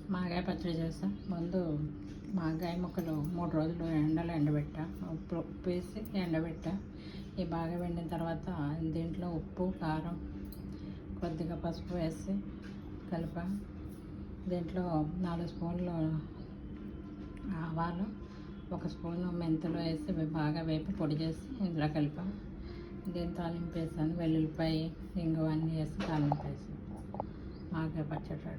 మాగాయ పచ్చడి చేస్తాం. ముందు మాగాయ ముక్కలు 3 రోజులు ఎండలో ఎండబెట్టా, ఉప్పు వేసి ఎండబెట్టా. ఇవి బాగా వెండిన తర్వాత దీంట్లో ఉప్పు, కారం, కొద్దిగా పసుపు వేసి కలిపా. దీంట్లో 4 స్పూన్లు ఆవాలు, 1 స్పూను మెంతులు వేసి బాగా వేపి పొడి చేసి ఇందులో కలిపా. దీని తాలింపు వేసాను, వెల్లుల్లిపాయ, ఇంగువ అన్నీ వేసి తాలింపు వేసాను. మాగాయ పచ్చడి.